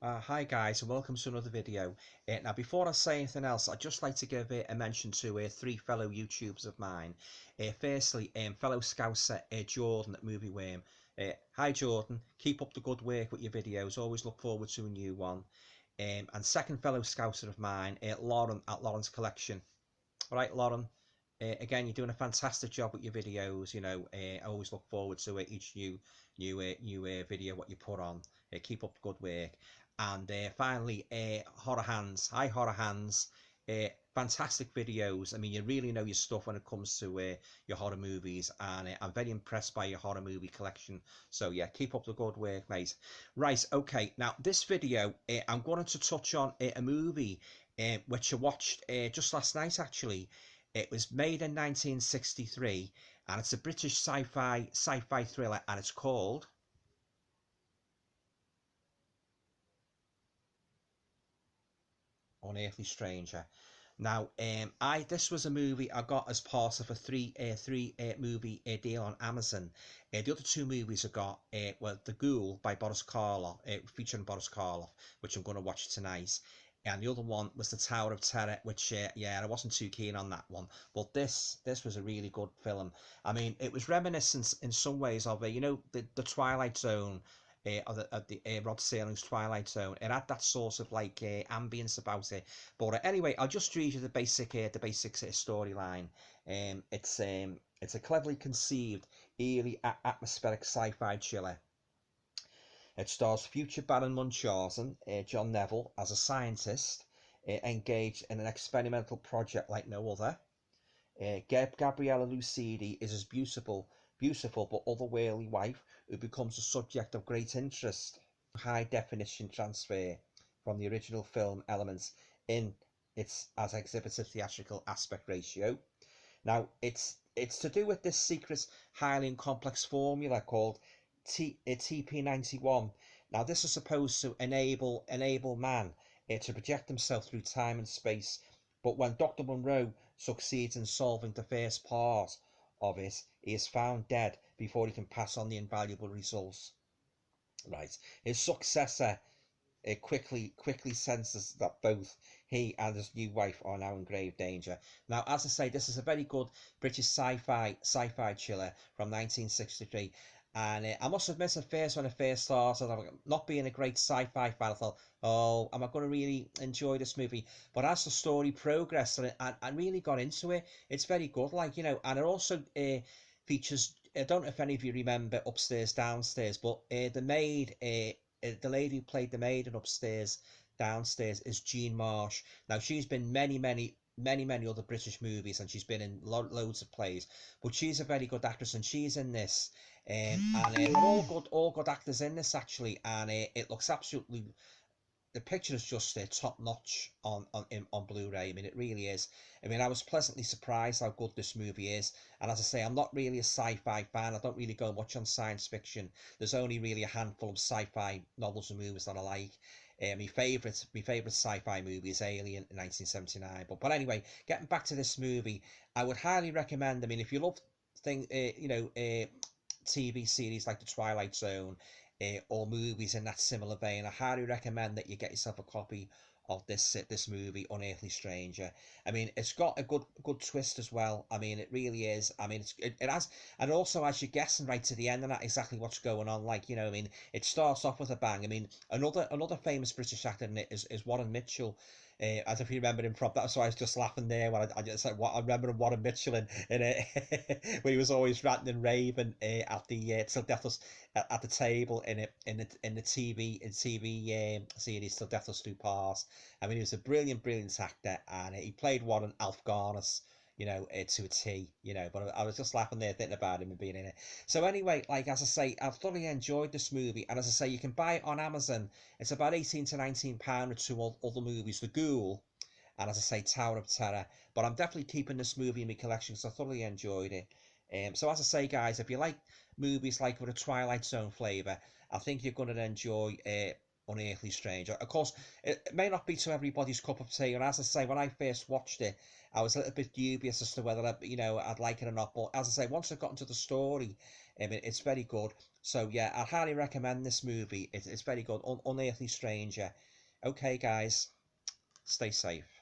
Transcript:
Hi guys and welcome to another video. Now before I say anything else, I'd just like to give a mention to three fellow YouTubers of mine. Firstly, fellow Scouser Jordan at Movie Worm. Hi Jordan, keep up the good work with your videos, always look forward to a new one. And second fellow Scouser of mine, Lauren at Lauren's Collection. Alright Lauren, again you're doing a fantastic job with your videos, I always look forward to each new video what you put on. Keep up the good work. And finally, Horror Hands. Hi, Horror Hands. Fantastic videos. I mean, you really know your stuff when it comes to your horror movies, and I'm very impressed by your horror movie collection. So yeah, keep up the good work, mate. Right, okay. Now this video, I'm going to touch on a movie which I watched just last night. Actually, it was made in 1963, and it's a British sci-fi thriller, and it's called Unearthly Stranger. Now, this was a movie I got as part of a three movie deal on Amazon. The other two movies I got were The Ghoul by Boris Karloff, featuring Boris Karloff, which I'm going to watch tonight. And the other one was The Tower of Terror, which yeah, I wasn't too keen on that one. But this was a really good film. I mean, it was reminiscent in some ways of the Twilight Zone, of the Rod Serling's Twilight Zone. It had that sort of like ambience about it. But anyway, I'll just read you the basic storyline. It's a cleverly conceived, eerie, atmospheric sci-fi thriller. It stars future Baron Munchausen, John Neville, as a scientist engaged in an experimental project like no other. Gabriella Lucidi is his beautiful but otherworldly wife who becomes a subject of great interest. High definition transfer from the original film elements in its as exhibited theatrical aspect ratio. Now it's to do with this secret, highly complex formula called TP91. Now this is supposed to enable man to project himself through time and space. But when Dr. Monroe succeeds in solving the first part of it, he is found dead before he can pass on the invaluable results. Right. His successor quickly senses that both he and his new wife are now in grave danger. Now, as I say, this is a very good British sci-fi thriller from 1963. And I must admit, at first, when I first started, not being a great sci-fi fan, I thought, oh, am I going to really enjoy this movie? But as the story progressed and I really got into it, it's very good, and it also features, I don't know if any of you remember Upstairs, Downstairs, but the maid, the lady who played the maid in Upstairs, Downstairs is Jean Marsh. Now, she's been many other British movies, and she's been in loads of plays, but she's a very good actress, and she's in this, and they're all good actors in this actually, and it looks absolutely, the picture is just top notch on Blu-ray. I mean, it really is. I mean, I was pleasantly surprised how good this movie is. And as I say, I'm not really a sci-fi fan. I don't really go much on science fiction. There's only really a handful of sci-fi novels and movies that I like. My favourite sci-fi movie is Alien in 1979. But anyway, getting back to this movie, I would highly recommend. I mean, if you love TV series like The Twilight Zone, or movies in that similar vein, I highly recommend that you get yourself a copy of this movie, Unearthly Stranger. I mean, it's got a good twist as well. I mean, it really is. I mean, it has, and also as you're guessing right to the end of that exactly what's going on. I mean, it starts off with a bang. I mean, another famous British actor in it is Warren Mitchell. As if you remember him from, that's why I was just laughing there when I just like what I remember Warren Mitchell in it, where he was always ranting and raving at the till death us at the table in the TV series Till Death Us Do Part. I mean, he was a brilliant actor, and he played Warren Alf Garnus, to a T, but I was just laughing there thinking about him and being in it. So anyway, as I say, I've thoroughly enjoyed this movie, and as I say, you can buy it on Amazon. It's about £18 to £19 with two other movies, The Ghoul, and as I say, Tower of Terror. But I'm definitely keeping this movie in my collection because I thoroughly enjoyed it. So as I say, guys, if you like movies like with a Twilight Zone flavour, I think you're going to enjoy Unearthly Stranger. Of course, it may not be to everybody's cup of tea, and as I say, when I first watched it, I was a little bit dubious as to whether I'd like it or not. But as I say, once I got into the story, I mean, it's very good. So yeah, I highly recommend this movie. It's very good. Unearthly Stranger. Okay, guys, stay safe.